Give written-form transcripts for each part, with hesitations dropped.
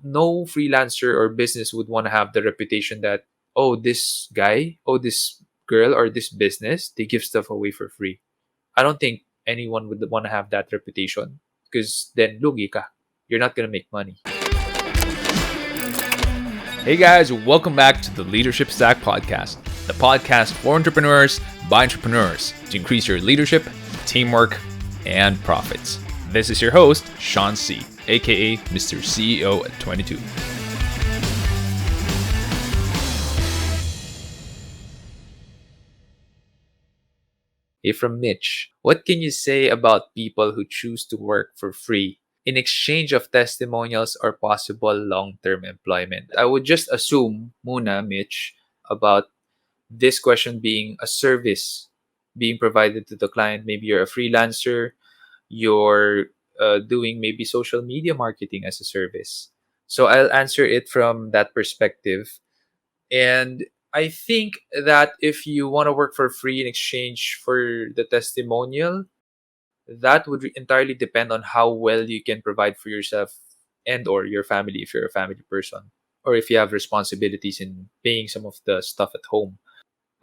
No freelancer or business would want to have the reputation that, oh, this guy, oh, this girl, or this business, they give stuff away for free. I don't think anyone would want to have that reputation because then lugi ka. You're not going to make money. Hey guys, welcome back to the Leadership Stack Podcast, the podcast for entrepreneurs by entrepreneurs to increase your leadership, teamwork, and profits. This is your host, Sean C., aka Mr. CEO at 22. Hey, from Mitch, what can you say about people who choose to work for free in exchange of testimonials or possible long-term employment? I would just assume, muna, Mitch, about this question being a service being provided to the client. Maybe you're a freelancer, you're doing maybe social media marketing as a service. So I'll answer it from that perspective. And I think that if you want to work for free in exchange for the testimonial, that would entirely depend on how well you can provide for yourself and or your family if you're a family person, or if you have responsibilities in paying some of the stuff at home.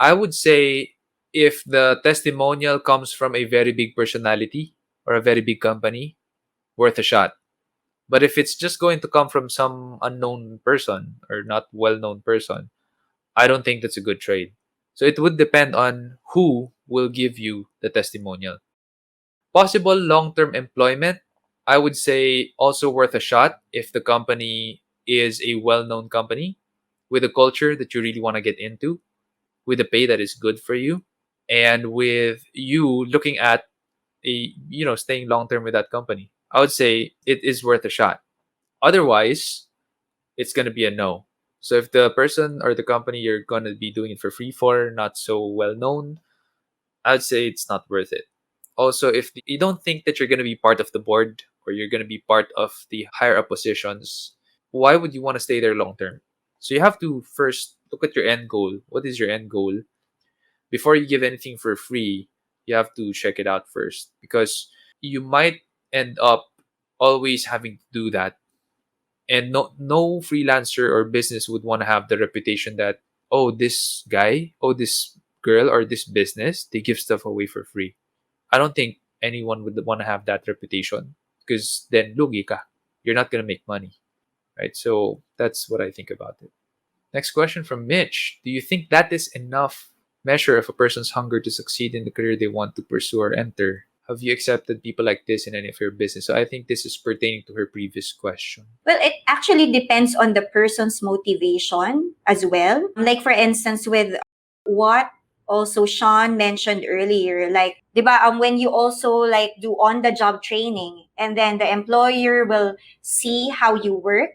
I would say if the testimonial comes from a very big personality or a very big company, worth a shot. But if it's just going to come from some unknown person or not well known person, I don't think that's a good trade. So it would depend on who will give you the testimonial. Possible long term employment, I would say also worth a shot if the company is a well known company with a culture that you really want to get into, with a pay that is good for you, and with you looking at staying long term with that company. I would say it is worth a shot. Otherwise, it's going to be a no. So if the person or the company you're going to be doing it for free for not so well known, I'd say it's not worth it. Also, if you don't think that you're going to be part of the board or you're going to be part of the higher up positions, why would you want to stay there long term? So you have to first look at your end goal. What is your end goal? Before you give anything for free, you have to check it out first, because you might end up always having to do that. And no freelancer or business would want to have the reputation that, oh, this guy, oh, this girl, or this business, they give stuff away for free. I don't think anyone would want to have that reputation because then lugi ka. You're not going to make money, right? So that's what I think about it. Next question from Mitch. Do you think that is enough measure of a person's hunger to succeed in the career they want to pursue or enter? Have you accepted people like this in any of your business? So I think this is pertaining to her previous question. Well, it actually depends on the person's motivation as well. Like, for instance, with what also Sean mentioned earlier, like, diba, when you also like do on the job training, and then the employer will see how you work,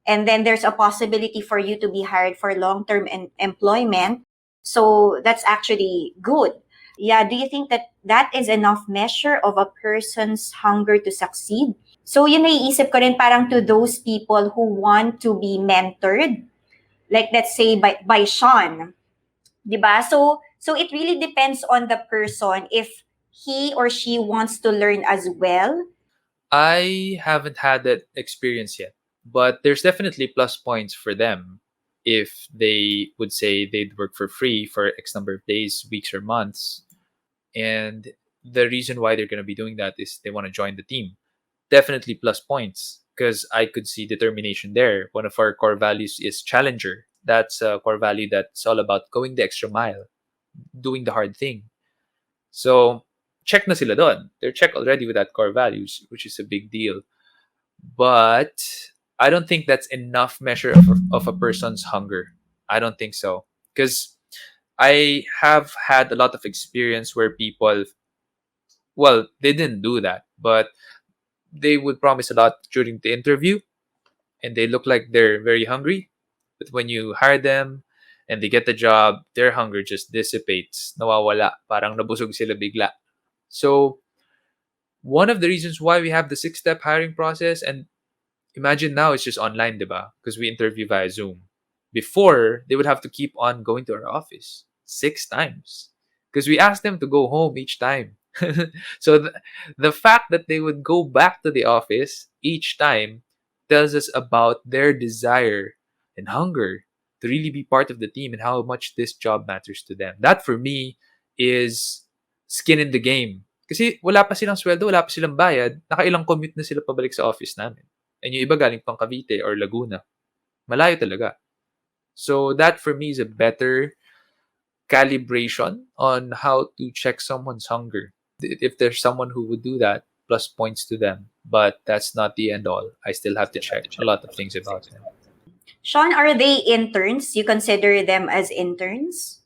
and then there's a possibility for you to be hired for long-term employment. So that's actually good. Yeah, do you think that that is enough measure of a person's hunger to succeed? So yun naiisip ko rin, parang to those people who want to be mentored, like let's say by Sean, 'di ba? So it really depends on the person if he or she wants to learn as well. I haven't had that experience yet, but there's definitely plus points for them if they would say they'd work for free for X number of days, weeks, or months. And the reason why they're going to be doing that is they want to join the team. Definitely plus points because I could see determination there. One of our core values is challenger. That's a core value that's all about going the extra mile, doing the hard thing. So, check na sila doon. They're check already with that core values, which is a big deal. But I don't think that's enough measure of a person's hunger. I don't think so. Because I have had a lot of experience where people, well, they didn't do that, but they would promise a lot during the interview and they look like they're very hungry. But when you hire them and they get the job, their hunger just dissipates. Nawawala. Parang nabusog sila bigla. So, one of the reasons why we have the 6-step hiring process, and imagine now it's just online, diba? Because we interview via Zoom. Before, they would have to keep on going to our office 6 times because we asked them to go home each time. So the fact that they would go back to the office each time tells us about their desire and hunger to really be part of the team and how much this job matters to them. That for me is skin in the game. Kasi wala pa silang sweldo, wala pa silang bayad, nakailang commute na sila pabalik sa office namin. And yung iba galing pang Cavite or Laguna. Malayo talaga. So that for me is a better calibration on how to check someone's hunger. If there's someone who would do that, plus points to them. But that's not the end all. I still have to check a lot of things about them. Sean, are they interns? You consider them as interns?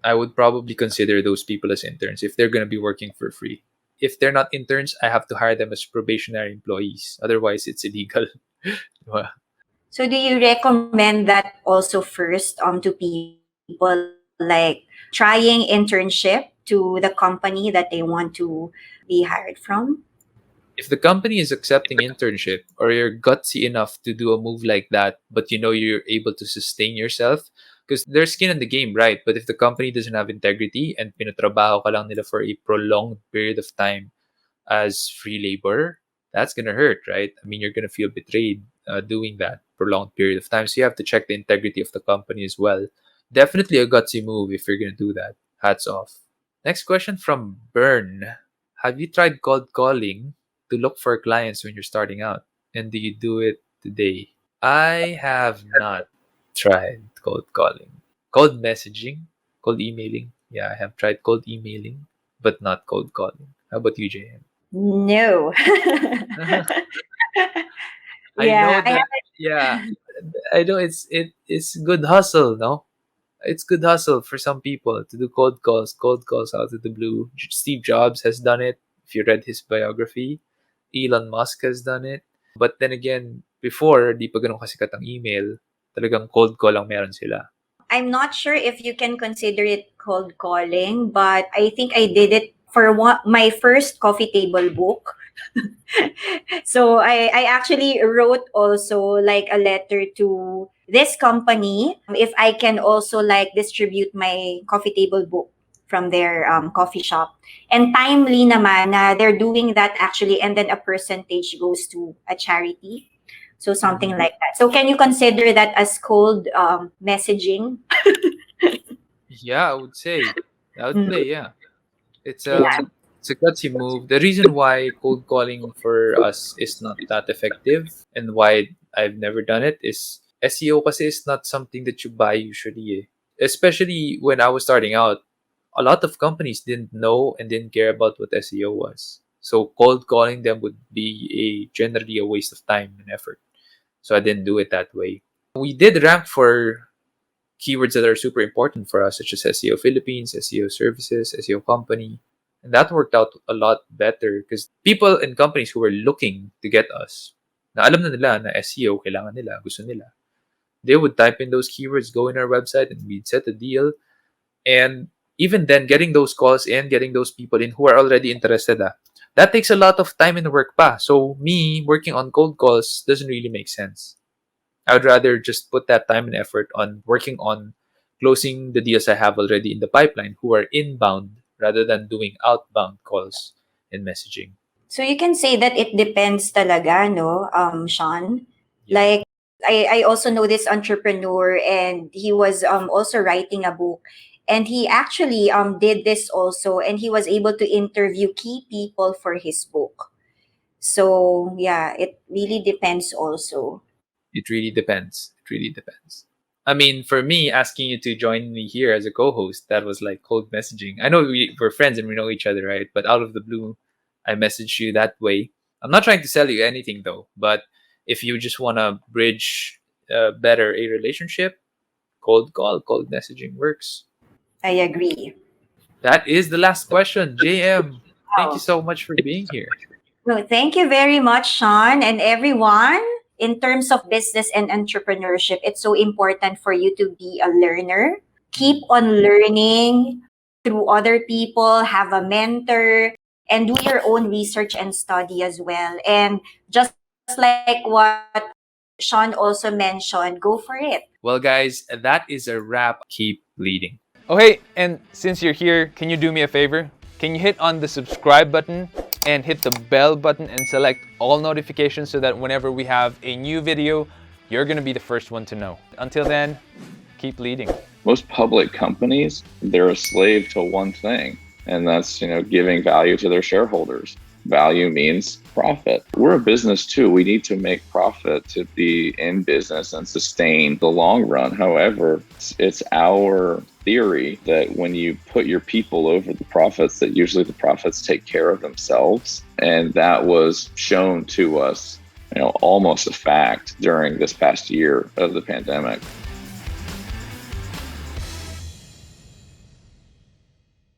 I would probably consider those people as interns if they're going to be working for free. If they're not interns, I have to hire them as probationary employees. Otherwise, it's illegal. So do you recommend that also first to people like trying internship to the company that they want to be hired from? If the company is accepting internship or you're gutsy enough to do a move like that, but you know you're able to sustain yourself, because there's skin in the game, right? But if the company doesn't have integrity and pinatrabaho ka lang nila for a prolonged period of time as free labor, that's gonna hurt, right? I mean, you're gonna feel betrayed doing that prolonged period of time. So you have to check the integrity of the company as well. Definitely a gutsy move if you're gonna do that. Hats off. Next question from Bern. Have you tried cold calling to look for clients when you're starting out? And do you do it today? I have not tried cold calling. Cold messaging, cold emailing. Yeah, I have tried cold emailing, but not cold calling. How about you, JM? No. I know Yeah, I that. Yeah, I know it's good hustle, no? It's good hustle for some people to do cold calls out of the blue. Steve Jobs has done it. If you read his biography, Elon Musk has done it. But then again, before, di pa ganun kasikat ang email, talagang cold call lang meron sila. I'm not sure if you can consider it cold calling, but I think I did it for my first coffee table book. So I actually wrote also like a letter to this company if I can also like distribute my coffee table book from their coffee shop. And timely naman na they're doing that actually, and then a percentage goes to a charity. So something Mhm. like that. So can you consider that as cold messaging? Yeah, I would say. I would Mm, say, yeah. It's yeah. it's a gutsy move. The reason why cold calling for us is not that effective and why I've never done it is SEO kasi is not something that you buy usually. Eh. Especially when I was starting out, a lot of companies didn't know and didn't care about what SEO was. So cold calling them would be generally a waste of time and effort. So I didn't do it that way. We did rank for keywords that are super important for us, such as SEO Philippines, SEO services, SEO company. And that worked out a lot better because people and companies who were looking to get us, na alam na nila na SEO kailangan nila, gusto nila, they would type in those keywords, go in our website, and we'd set a deal. And even then, getting those calls in, getting those people in who are already interested, that takes a lot of time and work pa. So me working on cold calls doesn't really make sense. I would rather just put that time and effort on working on closing the deals I have already in the pipeline who are inbound rather than doing outbound calls and messaging. So you can say that it depends talaga, no, Sean? Yeah. Like, I also know this entrepreneur and he was also writing a book. And he actually did this also, and he was able to interview key people for his book. So yeah, it really depends also. It really depends. It really depends. I mean, for me, asking you to join me here as a co-host, that was like cold messaging. I know we're friends and we know each other, right? But out of the blue, I messaged you that way. I'm not trying to sell you anything though, but if you just want to bridge better a relationship, cold call, cold messaging works. I agree. That is the last question. JM, thank you Wow. so much for being here. No, thank you very much, Sean, and everyone. In terms of business and entrepreneurship, it's so important for you to be a learner. Keep Mm. on learning through other people, have a mentor, and do your own research and study as well. And just like what Sean also mentioned, go for it. Well, guys, that is a wrap. Keep leading. Oh, hey, and since you're here, can you do me a favor? Can you hit on the subscribe button and hit the bell button and select all notifications so that whenever we have a new video, you're going to be the first one to know. Until then, keep leading. Most public companies, they're a slave to one thing, and that's, giving value to their shareholders. Value means profit. We're a business too. We need to make profit to be in business and sustain the long run. However, it's our theory that when you put your people over the profits, that usually the profits take care of themselves. And that was shown to us, almost a fact during this past year of the pandemic.